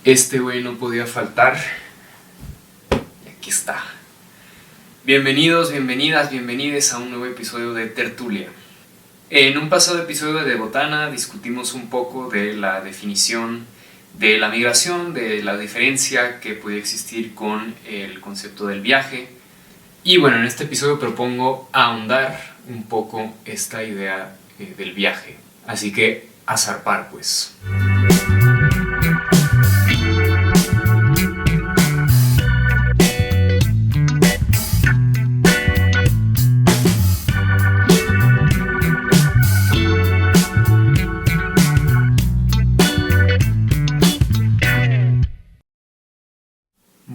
Este güey no podía faltar. Y aquí está. Bienvenidos, bienvenidas, bienvenides a un nuevo episodio de Tertulia. En un pasado episodio de Botana discutimos un poco de la definición de la migración, de la diferencia que podía existir con el concepto del viaje. Y bueno, en este episodio propongo ahondar un poco esta idea del viaje. Así que a zarpar pues.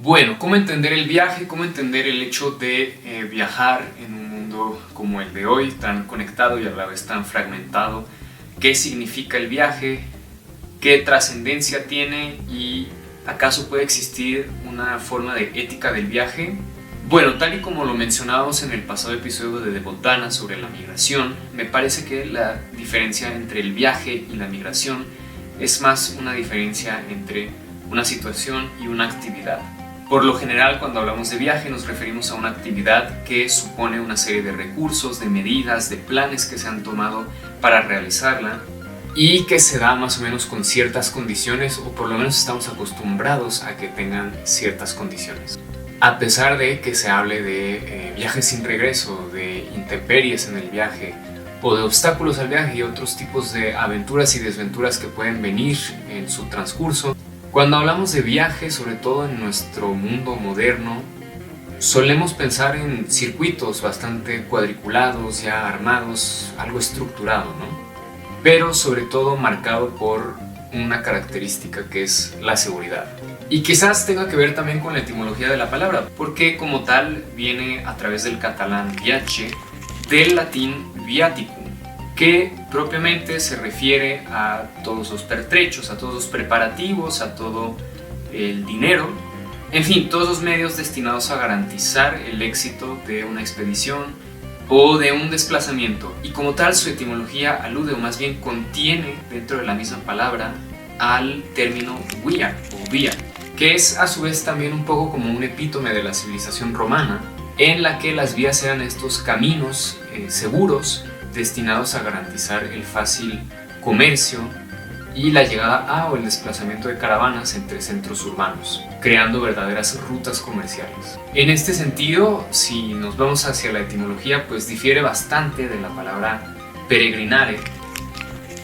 Bueno, ¿cómo entender el viaje? ¿Cómo entender el hecho de viajar en un mundo como el de hoy, tan conectado y a la vez tan fragmentado? ¿Qué significa el viaje? ¿Qué trascendencia tiene? ¿Y acaso puede existir una forma de ética del viaje? Bueno, tal y como lo mencionábamos en el pasado episodio de Botana sobre la migración, me parece que la diferencia entre el viaje y la migración es más una diferencia entre una situación y una actividad. Por lo general, cuando hablamos de viaje nos referimos a una actividad que supone una serie de recursos, de medidas, de planes que se han tomado para realizarla y que se da más o menos con ciertas condiciones, o por lo menos estamos acostumbrados a que tengan ciertas condiciones. A pesar de que se hable de viajes sin regreso, de intemperies en el viaje o de obstáculos al viaje y otros tipos de aventuras y desventuras que pueden venir en su transcurso, cuando hablamos de viaje, sobre todo en nuestro mundo moderno, solemos pensar en circuitos bastante cuadriculados, ya armados, algo estructurado, ¿no? Pero sobre todo marcado por una característica que es la seguridad. Y quizás tenga que ver también con la etimología de la palabra, porque como tal viene a través del catalán viaje, del latín viaticum, que propiamente se refiere a todos los pertrechos, a todos los preparativos, a todo el dinero, en fin, todos los medios destinados a garantizar el éxito de una expedición o de un desplazamiento. Y como tal, su etimología alude, o más bien contiene dentro de la misma palabra, al término via o vía, que es a su vez también un poco como un epítome de la civilización romana, en la que las vías eran estos caminos seguros destinados a garantizar el fácil comercio y la llegada a o el desplazamiento de caravanas entre centros urbanos, creando verdaderas rutas comerciales. En este sentido, si nos vamos hacia la etimología, pues difiere bastante de la palabra peregrinare,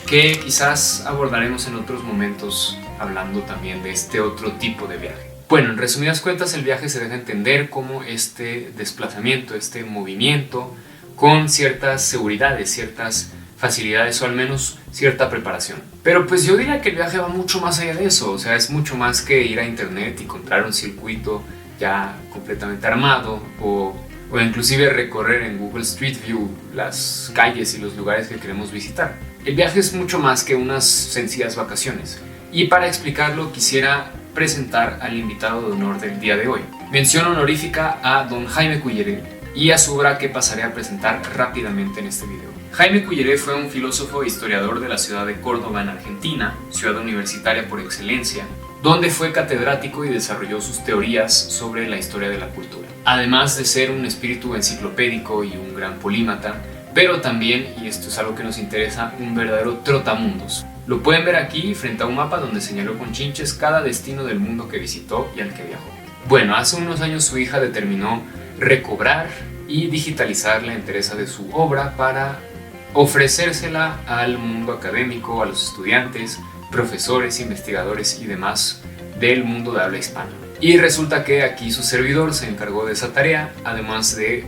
que quizás abordaremos en otros momentos hablando también de este otro tipo de viaje. Bueno, en resumidas cuentas, el viaje se deja entender como este desplazamiento, este movimiento con ciertas seguridades, ciertas facilidades o al menos cierta preparación. Pero pues yo diría que el viaje va mucho más allá de eso, o sea, es mucho más que ir a internet y encontrar un circuito ya completamente armado o inclusive recorrer en Google Street View las calles y los lugares que queremos visitar. El viaje es mucho más que unas sencillas vacaciones. Y para explicarlo quisiera presentar al invitado de honor del día de hoy. Mención honorífica a don Jaime Culleré y a su obra que pasaré a presentar rápidamente en este video. Jaime Culleré fue un filósofo e historiador de la ciudad de Córdoba en Argentina, ciudad universitaria por excelencia, donde fue catedrático y desarrolló sus teorías sobre la historia de la cultura. Además de ser un espíritu enciclopédico y un gran polímata, pero también, y esto es algo que nos interesa, un verdadero trotamundos. Lo pueden ver aquí frente a un mapa donde señaló con chinches cada destino del mundo que visitó y al que viajó. Bueno, hace unos años su hija determinó recobrar y digitalizar la entereza de su obra para ofrecérsela al mundo académico, a los estudiantes, profesores, investigadores y demás del mundo de habla hispana. Y resulta que aquí su servidor se encargó de esa tarea, además de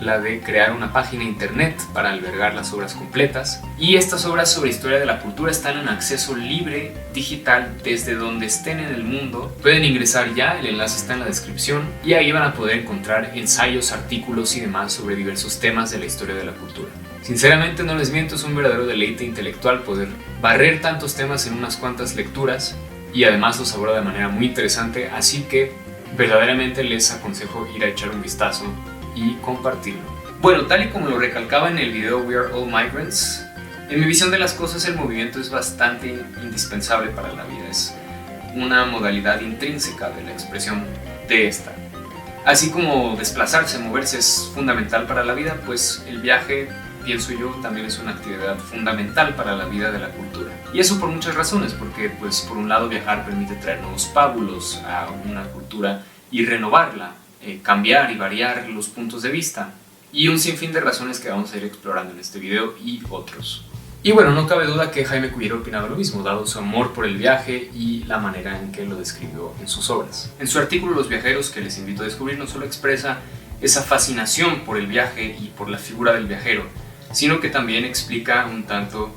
la de crear una página internet para albergar las obras completas. Y estas obras sobre historia de la cultura están en acceso libre digital desde donde estén en el mundo. Pueden ingresar ya, el enlace está en la descripción y ahí van a poder encontrar ensayos, artículos y demás sobre diversos temas de la historia de la cultura. Sinceramente no les miento, es un verdadero deleite intelectual poder barrer tantos temas en unas cuantas lecturas y además los aborda de manera muy interesante, así que verdaderamente les aconsejo ir a echar un vistazo y compartirlo. Bueno, tal y como lo recalcaba en el video We Are All Migrants, en mi visión de las cosas el movimiento es bastante indispensable para la vida. Es una modalidad intrínseca de la expresión de esta. Así como desplazarse, moverse es fundamental para la vida, pues el viaje, pienso yo, también es una actividad fundamental para la vida de la cultura. Y eso por muchas razones, porque pues por un lado viajar permite traer nuevos pábulos a una cultura y renovarla, cambiar y variar los puntos de vista, y un sinfín de razones que vamos a ir explorando en este video y otros. Y bueno, no cabe duda que Jaime Cuilleret opinaba lo mismo, dado su amor por el viaje y la manera en que lo describió en sus obras. En su artículo Los viajeros, que les invito a descubrir, no solo expresa esa fascinación por el viaje y por la figura del viajero, sino que también explica un tanto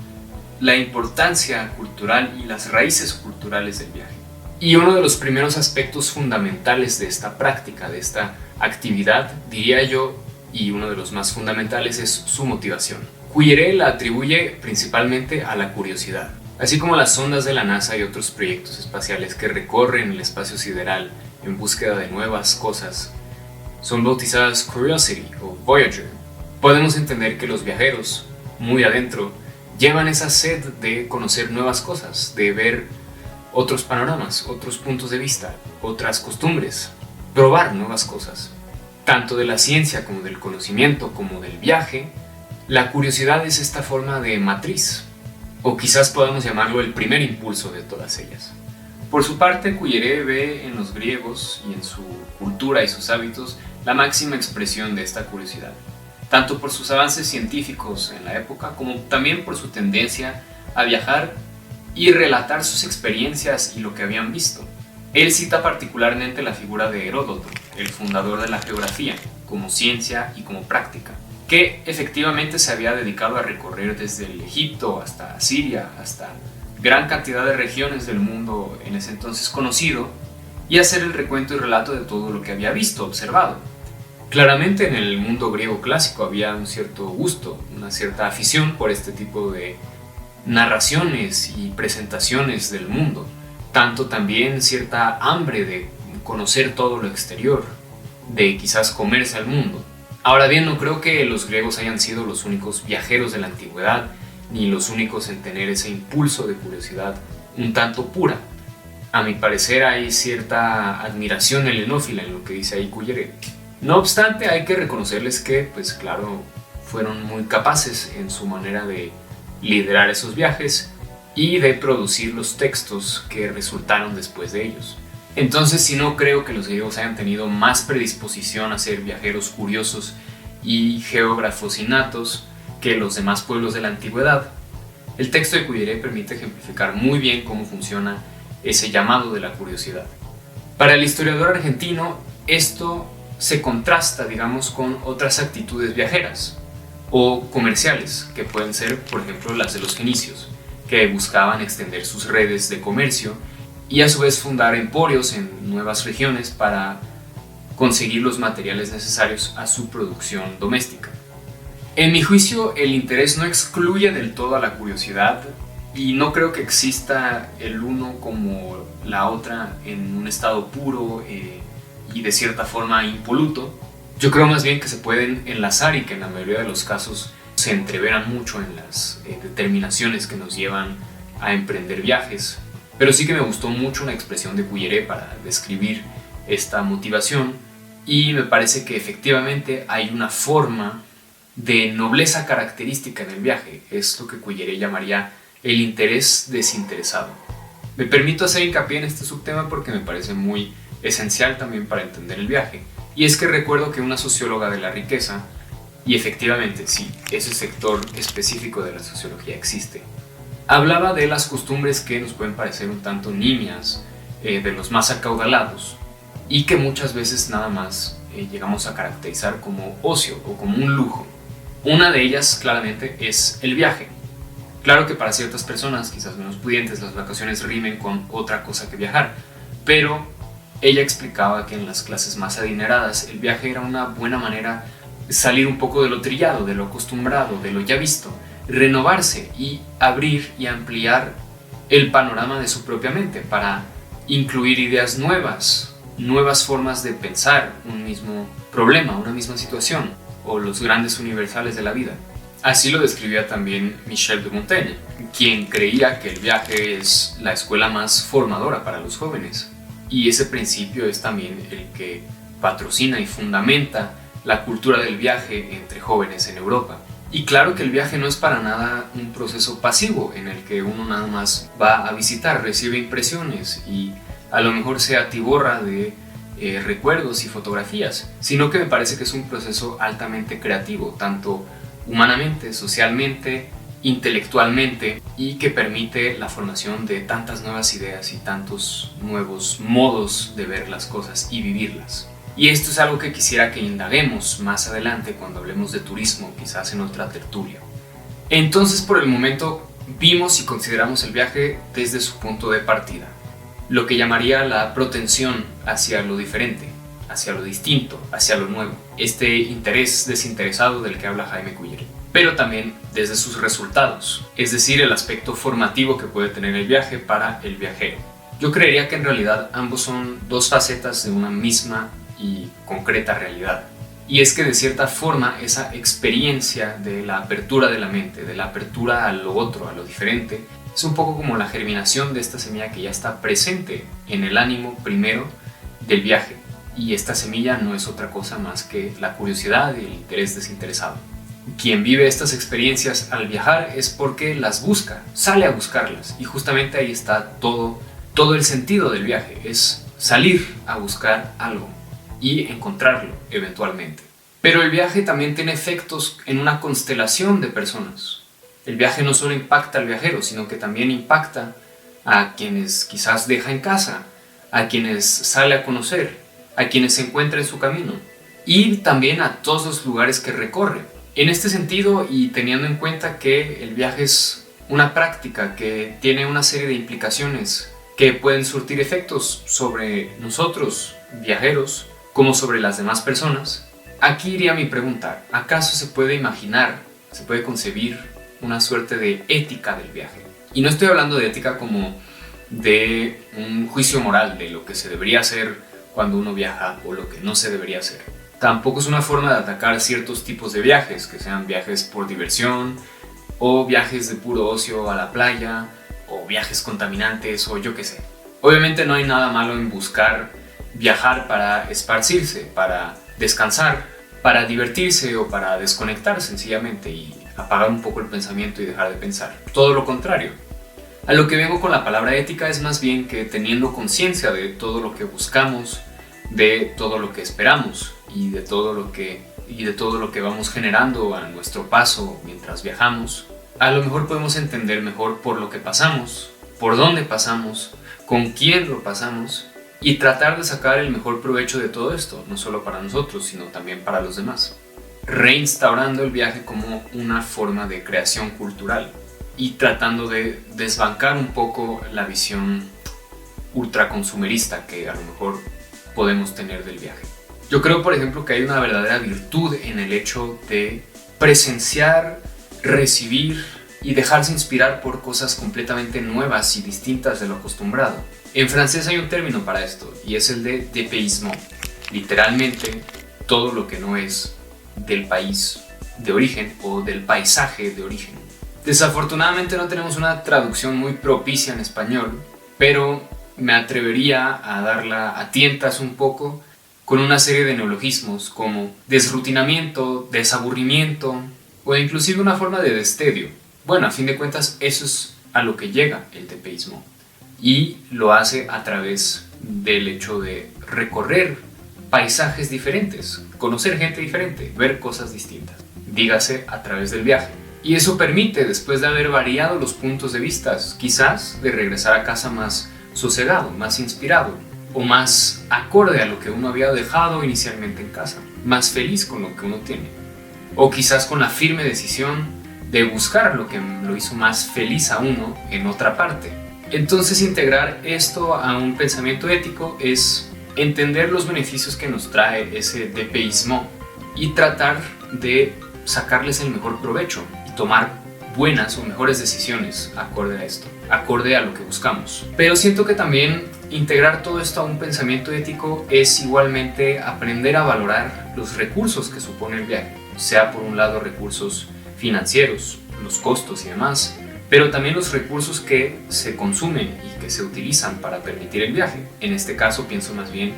la importancia cultural y las raíces culturales del viaje. Y uno de los primeros aspectos fundamentales de esta práctica, de esta actividad, diría yo, y uno de los más fundamentales, es su motivación. Cuilleret la atribuye principalmente a la curiosidad. Así como las sondas de la NASA y otros proyectos espaciales que recorren el espacio sideral en búsqueda de nuevas cosas son bautizadas Curiosity o Voyager, podemos entender que los viajeros, muy adentro, llevan esa sed de conocer nuevas cosas, de ver otros panoramas, otros puntos de vista, otras costumbres, probar nuevas cosas. Tanto de la ciencia como del conocimiento como del viaje, la curiosidad es esta forma de matriz, o quizás podamos llamarlo el primer impulso de todas ellas. Por su parte, Cuilleret ve en los griegos y en su cultura y sus hábitos la máxima expresión de esta curiosidad, tanto por sus avances científicos en la época como también por su tendencia a viajar y relatar sus experiencias y lo que habían visto. Él cita particularmente la figura de Heródoto, el fundador de la geografía, como ciencia y como práctica, que efectivamente se había dedicado a recorrer desde el Egipto hasta Siria, hasta gran cantidad de regiones del mundo en ese entonces conocido, y hacer el recuento y relato de todo lo que había visto, observado. Claramente en el mundo griego clásico había un cierto gusto, una cierta afición por este tipo de narraciones y presentaciones del mundo, tanto también cierta hambre de conocer todo lo exterior, de quizás comerse al mundo. Ahora bien, no creo que los griegos hayan sido los únicos viajeros de la antigüedad, ni los únicos en tener ese impulso de curiosidad un tanto pura. A mi parecer hay cierta admiración helenófila en lo que dice ahí Cuilleret. No obstante, hay que reconocerles que, pues claro, fueron muy capaces en su manera de liderar esos viajes y de producir los textos que resultaron después de ellos. Entonces, si no creo que los griegos hayan tenido más predisposición a ser viajeros curiosos y geógrafos innatos que los demás pueblos de la antigüedad, el texto de Cuilleret permite ejemplificar muy bien cómo funciona ese llamado de la curiosidad. Para el historiador argentino, esto se contrasta, digamos, con otras actitudes viajeras o comerciales, que pueden ser, por ejemplo, las de los fenicios, que buscaban extender sus redes de comercio y a su vez fundar emporios en nuevas regiones para conseguir los materiales necesarios a su producción doméstica. En mi juicio, el interés no excluye del todo a la curiosidad y no creo que exista el uno como la otra en un estado puro y de cierta forma impoluto. Yo creo más bien que se pueden enlazar y que en la mayoría de los casos se entreveran mucho en las determinaciones que nos llevan a emprender viajes. Pero sí que me gustó mucho una expresión de Cuilleret para describir esta motivación y me parece que efectivamente hay una forma de nobleza característica en el viaje. Es lo que Cuilleret llamaría el interés desinteresado. Me permito hacer hincapié en este subtema porque me parece muy esencial también para entender el viaje. Y es que recuerdo que una socióloga de la riqueza, y efectivamente sí, ese sector específico de la sociología existe, hablaba de las costumbres que nos pueden parecer un tanto nimias, de los más acaudalados, y que muchas veces nada más llegamos a caracterizar como ocio o como un lujo. Una de ellas claramente es el viaje. Claro que para ciertas personas, quizás menos pudientes, las vacaciones rimen con otra cosa que viajar, pero ella explicaba que en las clases más adineradas el viaje era una buena manera de salir un poco de lo trillado, de lo acostumbrado, de lo ya visto, renovarse y abrir y ampliar el panorama de su propia mente para incluir ideas nuevas, nuevas formas de pensar un mismo problema, una misma situación o los grandes universales de la vida. Así lo describía también Michel de Montaigne, quien creía que el viaje es la escuela más formadora para los jóvenes. Y ese principio es también el que patrocina y fundamenta la cultura del viaje entre jóvenes en Europa. Y claro que el viaje no es para nada un proceso pasivo en el que uno nada más va a visitar, recibe impresiones y a lo mejor se atiborra de recuerdos y fotografías, sino que me parece que es un proceso altamente creativo, tanto humanamente, socialmente, intelectualmente, y que permite la formación de tantas nuevas ideas y tantos nuevos modos de ver las cosas y vivirlas. Y esto es algo que quisiera que indaguemos más adelante cuando hablemos de turismo, quizás en otra tertulia. Entonces, por el momento, vimos y consideramos el viaje desde su punto de partida, lo que llamaría la protensión hacia lo diferente, hacia lo distinto, hacia lo nuevo, este interés desinteresado del que habla Jaime Cuilleri, pero también desde sus resultados, es decir, el aspecto formativo que puede tener el viaje para el viajero. Yo creería que en realidad ambos son dos facetas de una misma y concreta realidad. Y es que de cierta forma esa experiencia de la apertura de la mente, de la apertura a lo otro, a lo diferente, es un poco como la germinación de esta semilla que ya está presente en el ánimo primero del viaje. Y esta semilla no es otra cosa más que la curiosidad y el interés desinteresado. Quien vive estas experiencias al viajar es porque las busca, sale a buscarlas. Y justamente ahí está todo el sentido del viaje, es salir a buscar algo y encontrarlo eventualmente. Pero el viaje también tiene efectos en una constelación de personas. El viaje no solo impacta al viajero, sino que también impacta a quienes quizás deja en casa, a quienes sale a conocer, a quienes se encuentra en su camino y también a todos los lugares que recorre. En este sentido, y teniendo en cuenta que el viaje es una práctica que tiene una serie de implicaciones que pueden surtir efectos sobre nosotros, viajeros, como sobre las demás personas, aquí iría mi pregunta: ¿acaso se puede imaginar, se puede concebir una suerte de ética del viaje? Y no estoy hablando de ética como de un juicio moral de lo que se debería hacer cuando uno viaja o lo que no se debería hacer. Tampoco es una forma de atacar ciertos tipos de viajes, que sean viajes por diversión o viajes de puro ocio a la playa o viajes contaminantes o yo qué sé. Obviamente no hay nada malo en buscar viajar para esparcirse, para descansar, para divertirse o para desconectar sencillamente y apagar un poco el pensamiento y dejar de pensar. Todo lo contrario. A lo que vengo con la palabra ética es más bien que teniendo conciencia de todo lo que buscamos, de todo lo que esperamos y de todo lo que vamos generando a nuestro paso mientras viajamos, a lo mejor podemos entender mejor por lo que pasamos, por dónde pasamos, con quién lo pasamos y tratar de sacar el mejor provecho de todo esto, no solo para nosotros, sino también para los demás, reinstaurando el viaje como una forma de creación cultural y tratando de desbancar un poco la visión ultraconsumerista que a lo mejor podemos tener del viaje. Yo creo, por ejemplo, que hay una verdadera virtud en el hecho de presenciar, recibir y dejarse inspirar por cosas completamente nuevas y distintas de lo acostumbrado. En francés hay un término para esto y es el de dépaysement, literalmente todo lo que no es del país de origen o del paisaje de origen. Desafortunadamente no tenemos una traducción muy propicia en español, pero me atrevería a darla a tientas un poco con una serie de neologismos como desrutinamiento, desaburrimiento o inclusive una forma de destedio. Bueno, a fin de cuentas eso es a lo que llega el dépaysement y lo hace a través del hecho de recorrer paisajes diferentes, conocer gente diferente, ver cosas distintas, dígase a través del viaje. Y eso permite, después de haber variado los puntos de vista, quizás de regresar a casa más sosegado, más inspirado o más acorde a lo que uno había dejado inicialmente en casa, más feliz con lo que uno tiene o quizás con la firme decisión de buscar lo que lo hizo más feliz a uno en otra parte. Entonces integrar esto a un pensamiento ético es entender los beneficios que nos trae ese dépaysement y tratar de sacarles el mejor provecho y tomar buenas o mejores decisiones acorde a esto, acorde a lo que buscamos. Pero siento que también integrar todo esto a un pensamiento ético es igualmente aprender a valorar los recursos que supone el viaje, sea por un lado recursos financieros, los costos y demás, pero también los recursos que se consumen y que se utilizan para permitir el viaje. En este caso pienso más bien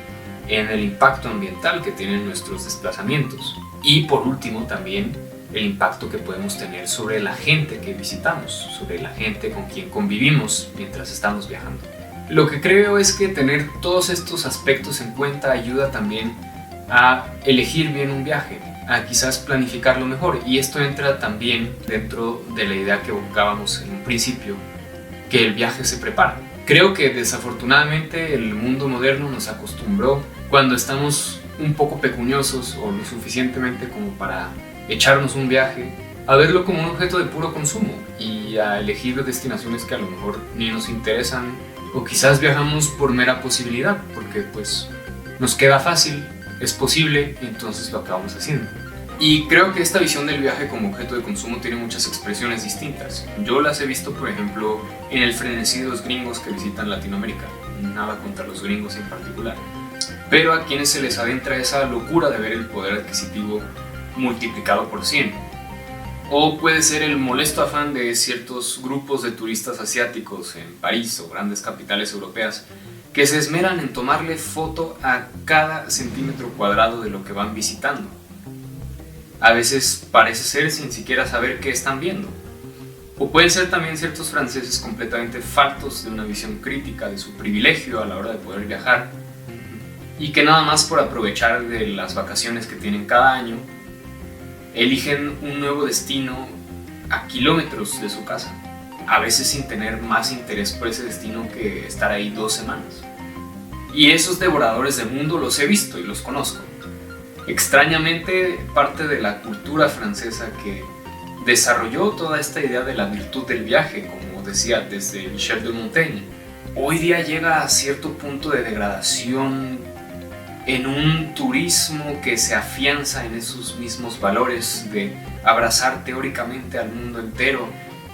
en el impacto ambiental que tienen nuestros desplazamientos. Y por último también el impacto que podemos tener sobre la gente que visitamos, sobre la gente con quien convivimos mientras estamos viajando. Lo que creo es que tener todos estos aspectos en cuenta ayuda también a elegir bien un viaje, a quizás planificarlo mejor, y esto entra también dentro de la idea que evocábamos en un principio, que el viaje se prepara. Creo que desafortunadamente el mundo moderno nos acostumbró, cuando estamos un poco pecuniosos o lo suficientemente como para echarnos un viaje, a verlo como un objeto de puro consumo y a elegir destinaciones que a lo mejor ni nos interesan, o quizás viajamos por mera posibilidad, porque pues nos queda fácil, es posible, y entonces lo acabamos haciendo. Y creo que esta visión del viaje como objeto de consumo tiene muchas expresiones distintas. Yo las he visto, por ejemplo, en el frenesí de los gringos que visitan Latinoamérica. Nada contra los gringos en particular. Pero a quienes se les adentra esa locura de ver el poder adquisitivo multiplicado por 100. O puede ser el molesto afán de ciertos grupos de turistas asiáticos en París o grandes capitales europeas que se esmeran en tomarle foto a cada centímetro cuadrado de lo que van visitando. A veces parece ser sin siquiera saber qué están viendo. O pueden ser también ciertos franceses completamente faltos de una visión crítica de su privilegio a la hora de poder viajar, y que nada más por aprovechar de las vacaciones que tienen cada año, eligen un nuevo destino a kilómetros de su casa, a veces sin tener más interés por ese destino que estar ahí 2 semanas. Y esos devoradores de mundo los he visto y los conozco. Extrañamente, parte de la cultura francesa que desarrolló toda esta idea de la virtud del viaje, como decía desde Michel de Montaigne, hoy día llega a cierto punto de degradación en un turismo que se afianza en esos mismos valores de abrazar teóricamente al mundo entero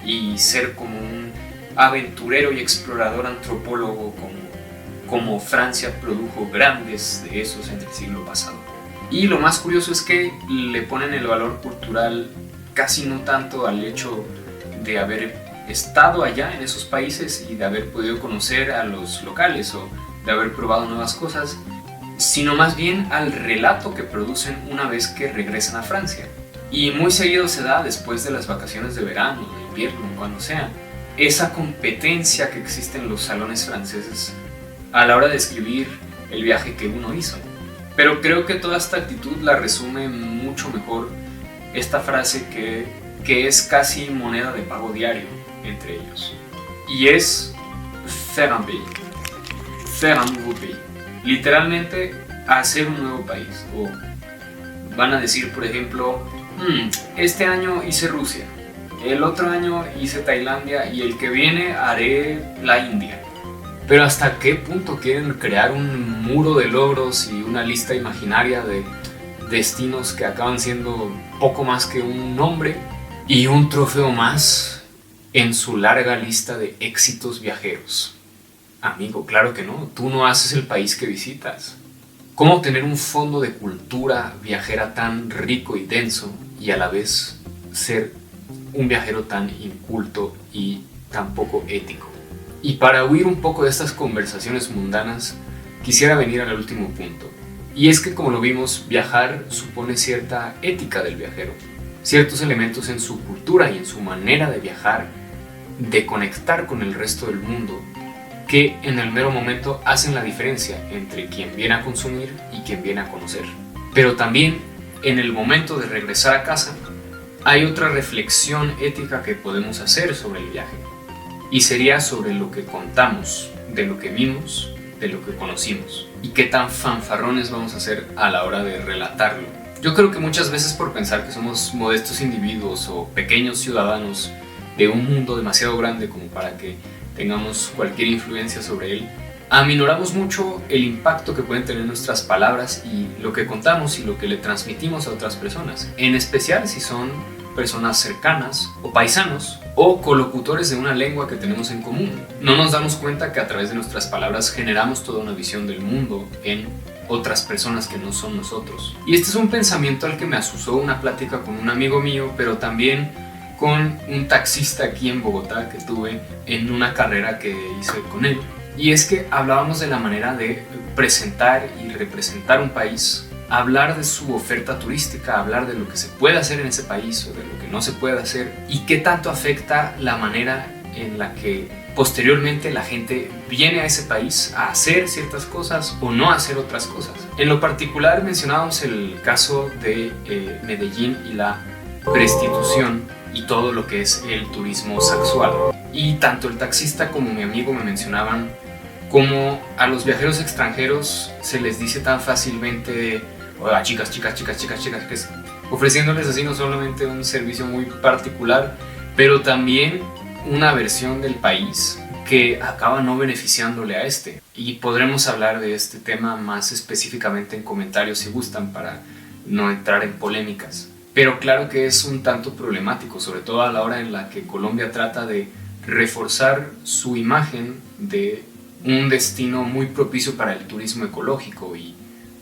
y ser como un aventurero y explorador antropólogo como Francia produjo grandes de esos en el siglo pasado. Y lo más curioso es que le ponen el valor cultural casi no tanto al hecho de haber estado allá en esos países y de haber podido conocer a los locales o de haber probado nuevas cosas, sino más bien al relato que producen una vez que regresan a Francia. Y muy seguido se da después de las vacaciones de verano, de invierno, cuando sea, esa competencia que existe en los salones franceses a la hora de escribir el viaje que uno hizo. Pero creo que toda esta actitud la resume mucho mejor esta frase que es casi moneda de pago diario entre ellos. Y es faire un pays, faire un nouveau pays. Literalmente, hacer un nuevo país. O van a decir, por ejemplo, este año hice Rusia, el otro año hice Tailandia y el que viene haré la India. Pero ¿hasta qué punto quieren crear un muro de logros y una lista imaginaria de destinos que acaban siendo poco más que un nombre y un trofeo más en su larga lista de éxitos viajeros? Amigo, claro que no, tú no haces el país que visitas. ¿Cómo tener un fondo de cultura viajera tan rico y denso y a la vez ser un viajero tan inculto y tan poco ético? Y para huir un poco de estas conversaciones mundanas, quisiera venir al último punto. Y es que, como lo vimos, viajar supone cierta ética del viajero, ciertos elementos en su cultura y en su manera de viajar, de conectar con el resto del mundo, que en el mero momento hacen la diferencia entre quien viene a consumir y quien viene a conocer. Pero también, en el momento de regresar a casa, hay otra reflexión ética que podemos hacer sobre el viaje. Y sería sobre lo que contamos, de lo que vimos, de lo que conocimos. Y qué tan fanfarrones vamos a ser a la hora de relatarlo. Yo creo que muchas veces por pensar que somos modestos individuos o pequeños ciudadanos de un mundo demasiado grande como para que tengamos cualquier influencia sobre él, aminoramos mucho el impacto que pueden tener nuestras palabras y lo que contamos y lo que le transmitimos a otras personas, en especial si son personas cercanas o paisanos o colocutores de una lengua que tenemos en común. No nos damos cuenta que a través de nuestras palabras generamos toda una visión del mundo en otras personas que no son nosotros. Y este es un pensamiento al que me asusó una plática con un amigo mío, pero también con un taxista aquí en Bogotá que tuve en una carrera que hice con él. Y es que hablábamos de la manera de presentar y representar un país, hablar de su oferta turística, hablar de lo que se puede hacer en ese país o de lo que no se puede hacer y qué tanto afecta la manera en la que posteriormente la gente viene a ese país a hacer ciertas cosas o no hacer otras cosas. En lo particular mencionábamos el caso de Medellín y la prostitución y todo lo que es el turismo sexual. Y tanto el taxista como mi amigo me mencionaban cómo a los viajeros extranjeros se les dice tan fácilmente hola, chicas, que ofreciéndoles así no solamente un servicio muy particular, pero también una versión del país que acaba no beneficiándole a este. Y podremos hablar de este tema más específicamente en comentarios si gustan para no entrar en polémicas. Pero claro que es un tanto problemático, sobre todo a la hora en la que Colombia trata de reforzar su imagen de un destino muy propicio para el turismo ecológico y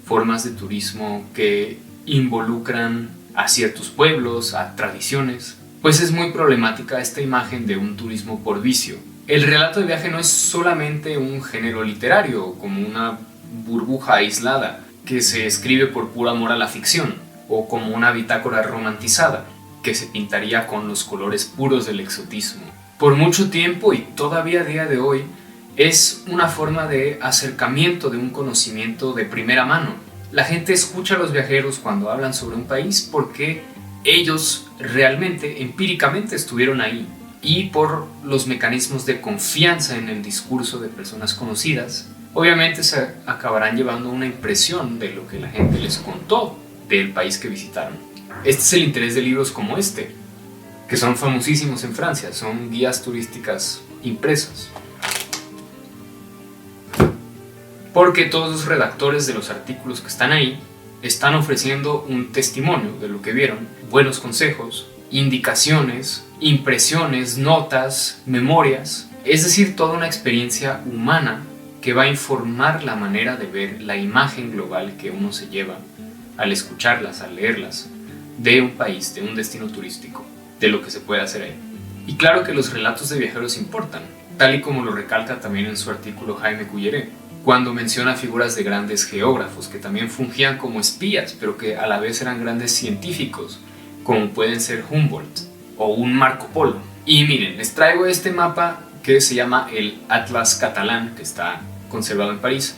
formas de turismo que involucran a ciertos pueblos, a tradiciones. Pues es muy problemática esta imagen de un turismo por vicio. El relato de viaje no es solamente un género literario, como una burbuja aislada que se escribe por puro amor a la ficción, o como una bitácora romantizada que se pintaría con los colores puros del exotismo. Por mucho tiempo y todavía a día de hoy es una forma de acercamiento de un conocimiento de primera mano. La gente escucha a los viajeros cuando hablan sobre un país porque ellos realmente, empíricamente estuvieron ahí, y por los mecanismos de confianza en el discurso de personas conocidas, obviamente se acabarán llevando una impresión de lo que la gente les contó del país que visitaron. Este es el interés de libros como este, que son famosísimos en Francia, son guías turísticas impresas. Porque todos los redactores de los artículos que están ahí están ofreciendo un testimonio de lo que vieron, buenos consejos, indicaciones, impresiones, notas, memorias, es decir, toda una experiencia humana que va a informar la manera de ver la imagen global que uno se lleva al escucharlas, al leerlas, de un país, de un destino turístico, de lo que se puede hacer ahí. Y claro que los relatos de viajeros importan, tal y como lo recalca también en su artículo Jaime Cuilleré, cuando menciona figuras de grandes geógrafos que también fungían como espías, pero que a la vez eran grandes científicos, como pueden ser Humboldt o un Marco Polo. Y miren, les traigo este mapa que se llama el Atlas Catalán, que está conservado en París,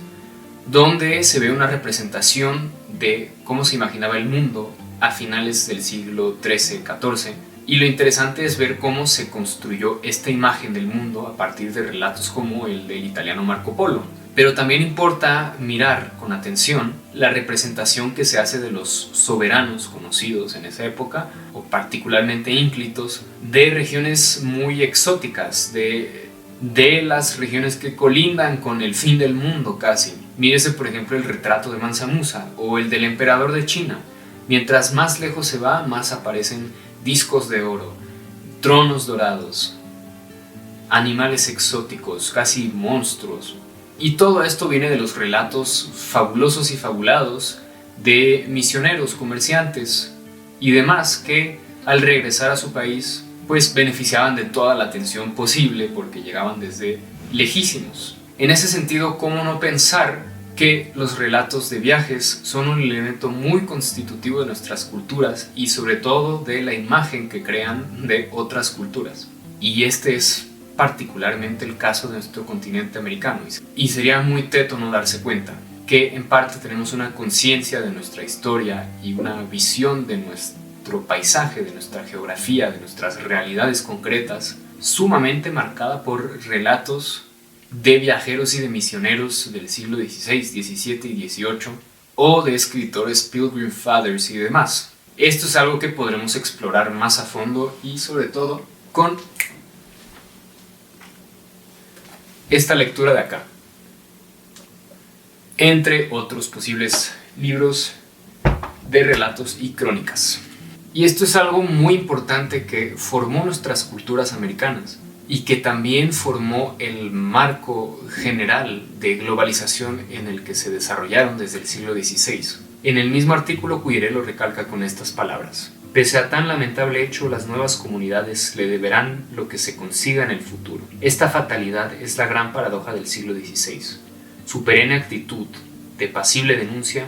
donde se ve una representación de cómo se imaginaba el mundo a finales del siglo XIII-XIV. Y lo interesante es ver cómo se construyó esta imagen del mundo a partir de relatos como el del italiano Marco Polo. Pero también importa mirar con atención la representación que se hace de los soberanos conocidos en esa época, o particularmente ínclitos, de regiones muy exóticas, de las regiones que colindan con el fin del mundo casi. Mírese por ejemplo el retrato de Mansa Musa o el del emperador de China. Mientras más lejos se va, más aparecen discos de oro, tronos dorados, animales exóticos, casi monstruos. Y todo esto viene de los relatos fabulosos y fabulados de misioneros, comerciantes y demás que al regresar a su país pues beneficiaban de toda la atención posible porque llegaban desde lejísimos. En ese sentido, ¿cómo no pensar que los relatos de viajes son un elemento muy constitutivo de nuestras culturas y sobre todo de la imagen que crean de otras culturas? Y este es particularmente el caso de nuestro continente americano, y sería muy teto no darse cuenta que en parte tenemos una conciencia de nuestra historia y una visión de nuestro paisaje, de nuestra geografía, de nuestras realidades concretas, sumamente marcada por relatos de viajeros y de misioneros del siglo XVI, XVII y XVIII, o de escritores Pilgrim Fathers y demás. Esto es algo que podremos explorar más a fondo y sobre todo con esta lectura de acá, entre otros posibles libros de relatos y crónicas. Y esto es algo muy importante que formó nuestras culturas americanas y que también formó el marco general de globalización en el que se desarrollaron desde el siglo XVI. En el mismo artículo Cuilleré lo recalca con estas palabras. Pese a tan lamentable hecho, las nuevas comunidades le deberán lo que se consiga en el futuro. Esta fatalidad es la gran paradoja del siglo XVI, su perenne actitud de pasible denuncia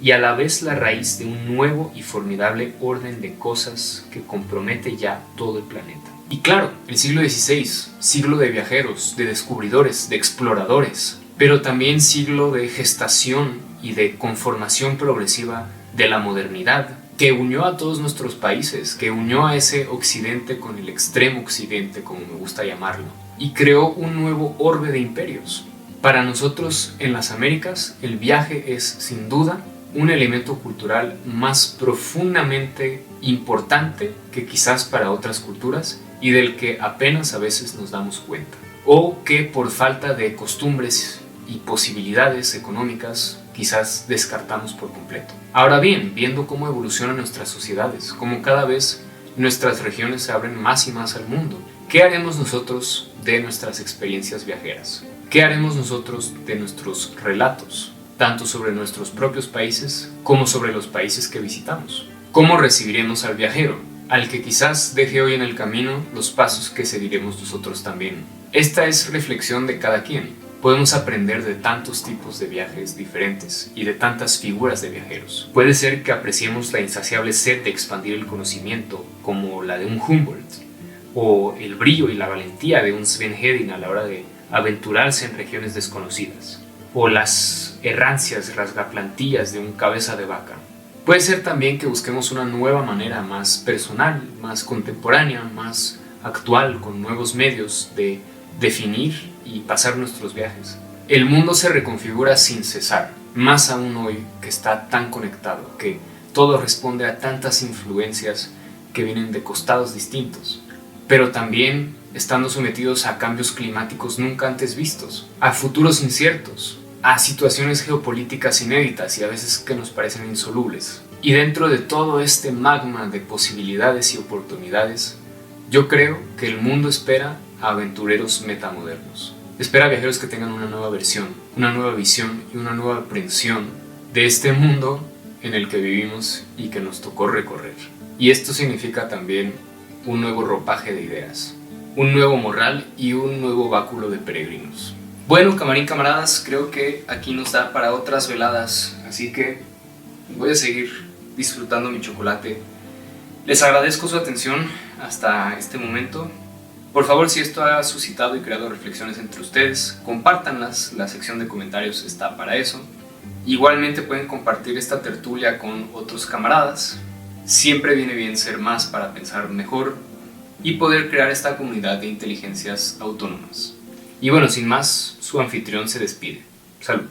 y a la vez la raíz de un nuevo y formidable orden de cosas que compromete ya todo el planeta. Y claro, el siglo XVI, siglo de viajeros, de descubridores, de exploradores, pero también siglo de gestación y de conformación progresiva de la modernidad, que unió a todos nuestros países, que unió a ese occidente con el extremo occidente, como me gusta llamarlo, y creó un nuevo orbe de imperios. Para nosotros en las Américas, el viaje es sin duda un elemento cultural más profundamente importante que quizás para otras culturas y del que apenas a veces nos damos cuenta, o que por falta de costumbres y posibilidades económicas quizás descartamos por completo. Ahora bien, viendo cómo evolucionan nuestras sociedades, cómo cada vez nuestras regiones se abren más y más al mundo, ¿qué haremos nosotros de nuestras experiencias viajeras? ¿Qué haremos nosotros de nuestros relatos, tanto sobre nuestros propios países como sobre los países que visitamos? ¿Cómo recibiremos al viajero, al que quizás deje hoy en el camino los pasos que seguiremos nosotros también? Esta es reflexión de cada quien. Podemos aprender de tantos tipos de viajes diferentes y de tantas figuras de viajeros. Puede ser que apreciemos la insaciable sed de expandir el conocimiento, como la de un Humboldt, o el brillo y la valentía de un Sven-Hedin a la hora de aventurarse en regiones desconocidas, o las errancias rasgaplantillas de un Cabeza de Vaca. Puede ser también que busquemos una nueva manera más personal, más contemporánea, más actual, con nuevos medios de definir y pasar nuestros viajes. El mundo se reconfigura sin cesar, más aún hoy que está tan conectado, que todo responde a tantas influencias que vienen de costados distintos, pero también estando sometidos a cambios climáticos nunca antes vistos, a futuros inciertos, a situaciones geopolíticas inéditas y a veces que nos parecen insolubles. Y dentro de todo este magma de posibilidades y oportunidades, yo creo que el mundo espera a aventureros metamodernos. Espera a viajeros que tengan una nueva versión, una nueva visión y una nueva aprehensión de este mundo en el que vivimos y que nos tocó recorrer. Y esto significa también un nuevo ropaje de ideas, un nuevo morral y un nuevo báculo de peregrinos. Bueno, camarín, camaradas, creo que aquí nos da para otras veladas, así que voy a seguir disfrutando mi chocolate. Les agradezco su atención hasta este momento. Por favor, si esto ha suscitado y creado reflexiones entre ustedes, compártanlas, la sección de comentarios está para eso. Igualmente pueden compartir esta tertulia con otros camaradas. Siempre viene bien ser más para pensar mejor y poder crear esta comunidad de inteligencias autónomas. Y bueno, sin más, su anfitrión se despide. Salud.